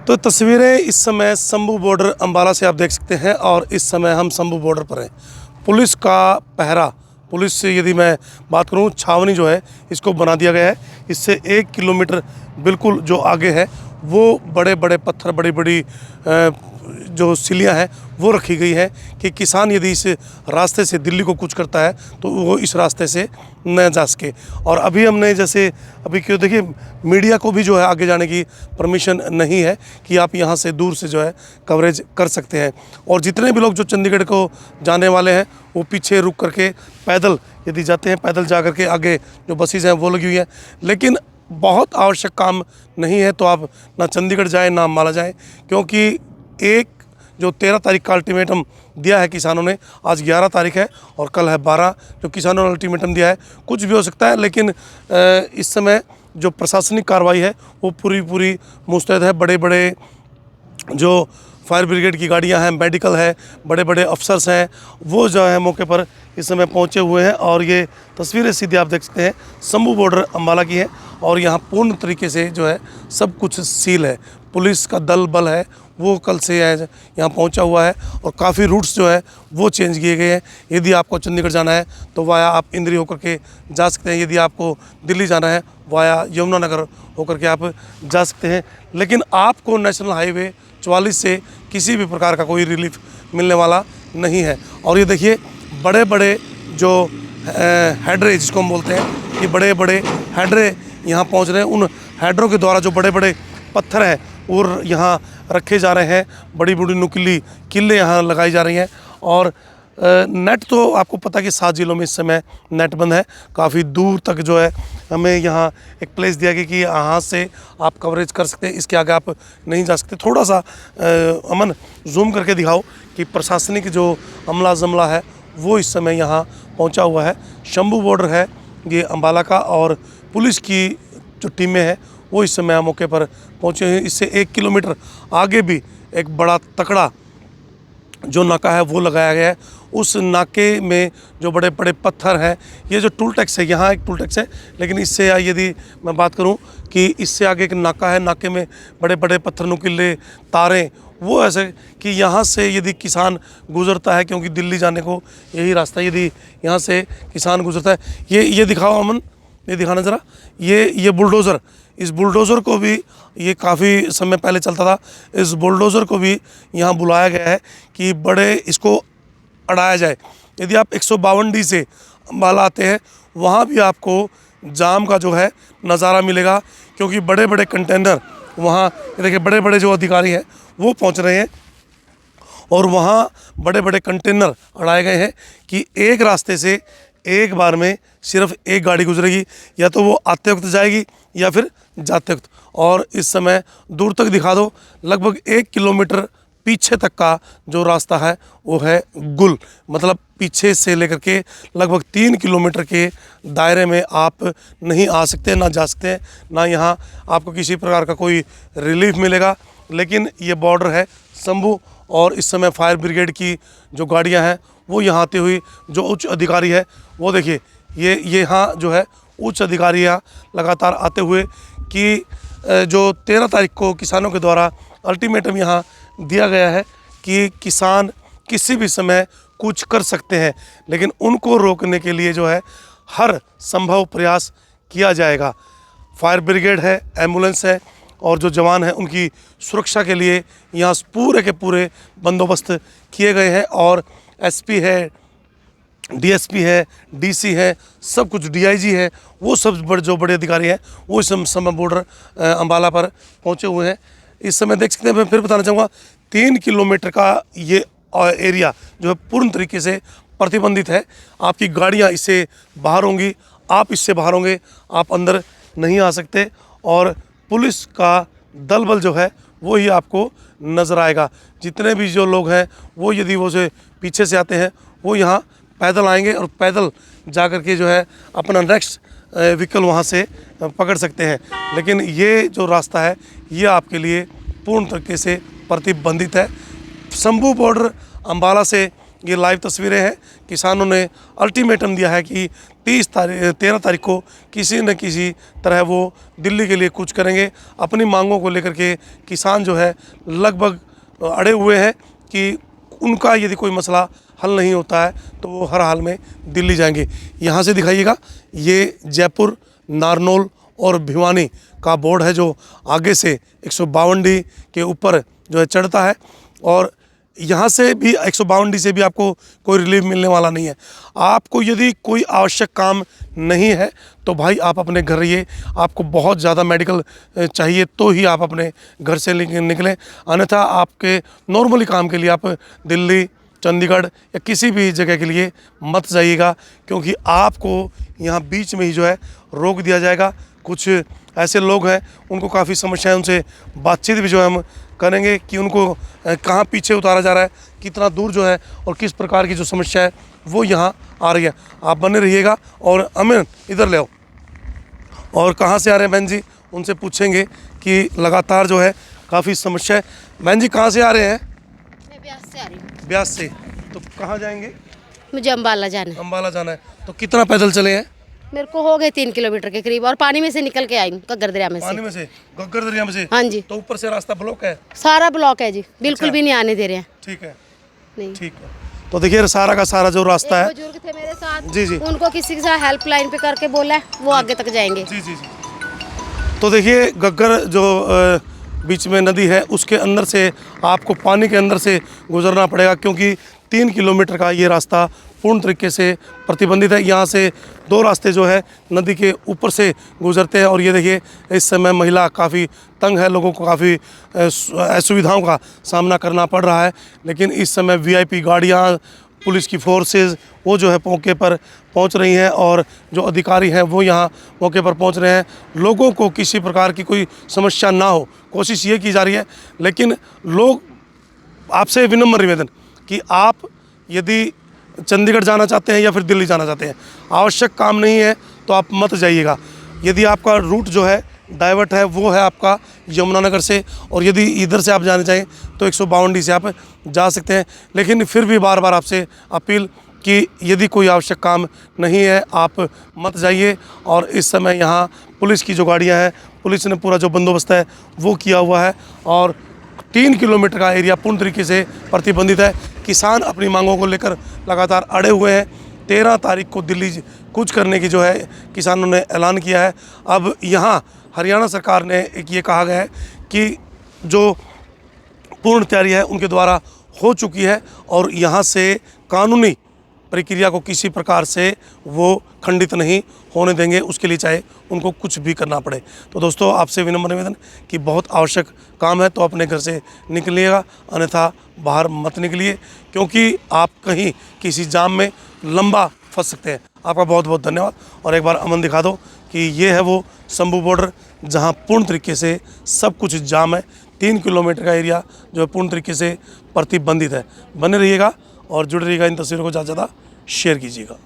तो तस्वीरें इस समय शंभू बॉर्डर अम्बाला से आप देख सकते हैं और इस समय हम शंभू बॉर्डर पर हैं। पुलिस का पहरा, पुलिस से यदि मैं बात करूं, छावनी जो है इसको बना दिया गया है। इससे 1 किलोमीटर बिल्कुल जो आगे है वो बड़े बड़े पत्थर, बड़ी बड़ी जो सिलियां हैं वो रखी गई है कि किसान यदि इस रास्ते से दिल्ली को कूच करता है तो वो इस रास्ते से न जा सके। और अभी हमने जैसे अभी क्यों देखिए, मीडिया को भी जो है आगे जाने की परमिशन नहीं है कि आप यहाँ से दूर से जो है कवरेज कर सकते हैं। और जितने भी लोग जो चंडीगढ़ को जाने वाले हैं वो पीछे रुक करके पैदल यदि जाते हैं, पैदल जा करके आगे जो बसेस हैं वो लगी हुई हैं। लेकिन बहुत आवश्यक काम नहीं है तो आप ना चंडीगढ़ जाएँ ना अम्बाला जाएँ, क्योंकि एक जो 13 तारीख का अल्टीमेटम दिया है किसानों ने, आज 11 तारीख है और कल है 12, जो किसानों ने अल्टीमेटम दिया है। कुछ भी हो सकता है, लेकिन इस समय जो प्रशासनिक कार्रवाई है वो पूरी मुस्तैद है। बड़े बड़े जो फायर ब्रिगेड की गाड़ियां हैं, मेडिकल है, बड़े बड़े अफसर्स हैं, वो जो है मौके पर इस समय पहुंचे हुए हैं। और ये तस्वीरें सीधे आप देख सकते हैं शंभू बॉर्डर अम्बाला की है और यहाँ पूर्ण तरीके से जो है सब कुछ सील है। पुलिस का दल बल है वो कल से यहाँ पहुँचा हुआ है और काफ़ी रूट्स जो है वो चेंज किए गए हैं। यदि आपको चंडीगढ़ जाना है तो वाया आप इंद्री होकर के जा सकते हैं, यदि आपको दिल्ली जाना है वाया यमुनानगर होकर के आप जा सकते हैं। लेकिन आपको नेशनल हाईवे 44 से किसी भी प्रकार का कोई रिलीफ मिलने वाला नहीं है। और ये देखिए बड़े बड़े जो हेडरे जिसको हम बोलते हैं, ये बड़े बड़े हेडरे यहाँ पहुँच रहे हैं। उन हेडरों के द्वारा जो बड़े बड़े पत्थर हैं और यहाँ रखे जा रहे हैं, बड़ी बड़ी नुकीली किले यहाँ लगाई जा रही हैं। और नेट तो आपको पता कि 7 जिलों में इस समय नेट बंद है। काफ़ी दूर तक जो है हमें यहाँ एक प्लेस दिया गया कि यहाँ से आप कवरेज कर सकते हैं, इसके आगे आप नहीं जा सकते। थोड़ा सा अमन जूम करके दिखाओ कि प्रशासनिक जो अमला जमला है वो इस समय यहाँ पहुँचा हुआ है। शंभू बॉर्डर है ये अम्बाला का और पुलिस की जो टीमें हैं वो इस समय मौके पर पहुँचे हैं। इससे 1 किलोमीटर आगे भी एक बड़ा तकड़ा जो नाका है वो लगाया गया है। उस नाके में जो बड़े बड़े पत्थर हैं, ये जो टूल टैक्स है, यहाँ एक टूल टैक्स है, लेकिन इससे यदि मैं बात करूं कि इससे आगे एक नाका है, नाके में बड़े बड़े पत्थर नुकीले तारें, वो ऐसे कि यहाँ से यदि किसान गुजरता है, क्योंकि दिल्ली जाने को यही रास्ता है, यदि यहाँ से किसान गुजरता है, ये दिखाओ अमन, ये दिखाना ज़रा, ये बुलडोज़र, इस बुलडोज़र को भी, ये काफ़ी समय पहले चलता था, इस बुलडोज़र को भी यहाँ बुलाया गया है कि बड़े इसको अड़ाया जाए। यदि आप 152D से अम्बाला आते हैं वहाँ भी आपको जाम का जो है नज़ारा मिलेगा, क्योंकि बड़े बड़े कंटेनर वहाँ, देखिए बड़े बड़े जो अधिकारी हैं वो पहुँच रहे हैं और वहाँ बड़े बड़े कंटेनर अड़ाए गए हैं कि एक रास्ते से एक बार में सिर्फ एक गाड़ी गुजरेगी, या तो वो आते वक्त जाएगी या फिर जाते वक्त। और इस समय दूर तक दिखा दो, लगभग 1 किलोमीटर पीछे तक का जो रास्ता है वो है गुल, मतलब पीछे से लेकर के लगभग 3 किलोमीटर के दायरे में आप नहीं आ सकते, ना जा सकते, ना यहाँ आपको किसी प्रकार का कोई रिलीफ मिलेगा। लेकिन ये बॉर्डर है शंभू और इस समय फायर ब्रिगेड की जो गाड़ियाँ हैं वो यहाँ आती हुई, जो उच्च अधिकारी है वो देखिए, ये यहाँ जो है उच्च अधिकारी यहाँ लगातार आते हुए कि जो 13 तारीख को किसानों के द्वारा अल्टीमेटम यहाँ दिया गया है कि किसान किसी भी समय कुछ कर सकते हैं, लेकिन उनको रोकने के लिए जो है हर संभव प्रयास किया जाएगा। फायर ब्रिगेड है, एम्बुलेंस है और जो जवान हैं उनकी सुरक्षा के लिए यहाँ पूरे के पूरे बंदोबस्त किए गए हैं। और एसपी है, डीएसपी है, डीसी है, सब कुछ, डीआईजी है, वो सब जो बड़े अधिकारी हैं वो इस समय बॉर्डर अम्बाला पर पहुंचे हुए हैं। इस समय देख सकते हैं, मैं फिर बताना चाहूँगा 3 किलोमीटर का ये एरिया जो है पूर्ण तरीके से प्रतिबंधित है। आपकी गाड़ियाँ इससे बाहर होंगी, आप इससे बाहर होंगे, आप अंदर नहीं आ सकते। और पुलिस का दल बल जो है वो ही आपको नज़र आएगा। जितने भी जो लोग हैं वो यदि वो से पीछे से आते हैं वो यहाँ पैदल आएंगे और पैदल जा कर के जो है अपना नेक्स्ट व्हीकल वहाँ से पकड़ सकते हैं। लेकिन ये जो रास्ता है ये आपके लिए पूर्ण तरीके से प्रतिबंधित है। शंभू बॉर्डर अम्बाला से ये लाइव तस्वीरें हैं। किसानों ने अल्टीमेटम दिया है कि 13 तारीख को किसी न किसी तरह वो दिल्ली के लिए कूच करेंगे। अपनी मांगों को लेकर के किसान जो है लगभग अड़े हुए हैं कि उनका यदि कोई मसला हल नहीं होता है तो वो हर हाल में दिल्ली जाएंगे। यहाँ से दिखाइएगा, ये जयपुर, नारनौल और भिवानी का बोर्ड है जो आगे से 152D के ऊपर जो है चढ़ता है, और यहाँ से भी 152D से भी आपको कोई रिलीफ मिलने वाला नहीं है। आपको यदि कोई आवश्यक काम नहीं है तो भाई आप अपने घर रहिए। आपको बहुत ज़्यादा मेडिकल चाहिए तो ही आप अपने घर से निकलें, अन्यथा आपके नॉर्मली काम के लिए आप दिल्ली, चंडीगढ़ या किसी भी जगह के लिए मत जाइएगा, क्योंकि आपको यहाँ बीच में ही जो है रोक दिया जाएगा। कुछ ऐसे लोग हैं, उनको काफ़ी समस्या है, उनसे बातचीत भी जो है हम करेंगे कि उनको कहाँ पीछे उतारा जा रहा है, कितना दूर जो है और किस प्रकार की जो समस्या है वो यहाँ आ रही है। आप बने रहिएगा। और अमिन इधर ले आओ। और कहाँ से आ रहे हैं बहन जी, उनसे पूछेंगे कि लगातार जो है काफ़ी समस्या है। बहन जी कहाँ से आ रहे हैं? मैं ब्यास से आ रही हूँ। ब्यास से। तो कहाँ जाएंगे? मुझे अम्बाला जाना है। अम्बाला जाना है। तो कितना पैदल चले हैं? मेरे को हो गए 3 किलोमीटर के करीब, और पानी में से निकल के आई हूँ, घग्गर दरिया में पानी से। में से, घग्गर दरिया में से? हाँ जी। तो ऊपर से रास्ता ब्लॉक है? सारा ब्लॉक है जी, बिल्कुल अच्छा। भी नहीं आने दे रहे हैं। ठीक है, नहीं। ठीक है। तो देखिए सारा का सारा जो रास्ता है, बुजुर्ग थे मेरे साथ, जी जी, उनको किसी के साथ हेल्पलाइन पे करके बोला है, वो आगे तक जाएंगे। जी जी जी। तो देखिए घग्गर जो बीच में नदी है उसके अंदर से आपको पानी के अंदर से गुजरना पड़ेगा, क्योंकि 3 किलोमीटर का ये रास्ता पूर्ण तरीके से प्रतिबंधित है। यहाँ से 2 रास्ते जो है नदी के ऊपर से गुजरते हैं। और ये देखिए इस समय महिला काफ़ी तंग है, लोगों को काफ़ी असुविधाओं का सामना करना पड़ रहा है। लेकिन इस समय VIP गाड़ियाँ, पुलिस की फोर्सेस वो जो है मौके पर पहुंच रही हैं, और जो अधिकारी हैं वो यहाँ मौके पर पहुंच रहे हैं। लोगों को किसी प्रकार की कोई समस्या ना हो, कोशिश ये की जा रही है। लेकिन लोग, आपसे विनम्र निवेदन कि आप यदि चंडीगढ़ जाना चाहते हैं या फिर दिल्ली जाना चाहते हैं, आवश्यक काम नहीं है तो आप मत जाइएगा। यदि आपका रूट जो है डाइवर्ट है वो है आपका यमुनानगर से, और यदि इधर से आप जाना चाहें तो 152D से आप जा सकते हैं। लेकिन फिर भी बार बार आपसे अपील कि यदि कोई आवश्यक काम नहीं है आप मत जाइए। और इस समय यहाँ पुलिस की जो गाड़ियाँ हैं, पुलिस ने पूरा जो बंदोबस्त है वो किया हुआ है, और 3 किलोमीटर का एरिया पूर्ण तरीके से प्रतिबंधित है। किसान अपनी मांगों को लेकर लगातार अड़े हुए हैं। 13 तारीख को दिल्ली कूच करने की जो है किसानों ने ऐलान किया है। अब यहाँ हरियाणा सरकार ने एक ये कहा गया है कि जो पूर्ण तैयारी है उनके द्वारा हो चुकी है, और यहाँ से कानूनी प्रक्रिया को किसी प्रकार से वो खंडित नहीं होने देंगे, उसके लिए चाहे उनको कुछ भी करना पड़े। तो दोस्तों आपसे विनम्र निवेदन कि बहुत आवश्यक काम है तो अपने घर से निकलिएगा, अन्यथा बाहर मत निकलिए, क्योंकि आप कहीं किसी जाम में लंबा फंस सकते हैं। आपका बहुत बहुत धन्यवाद। और एक बार अमन दिखा दो कि ये है वो शंभू बॉर्डर, जहाँ पूर्ण तरीके से सब कुछ जाम है। 3 किलोमीटर का एरिया जो है पूर्ण तरीके से प्रतिबंधित है। बने रहिएगा और जुड़े रहिएगा, इन तस्वीरों को ज़्यादा से ज़्यादा शेयर कीजिएगा।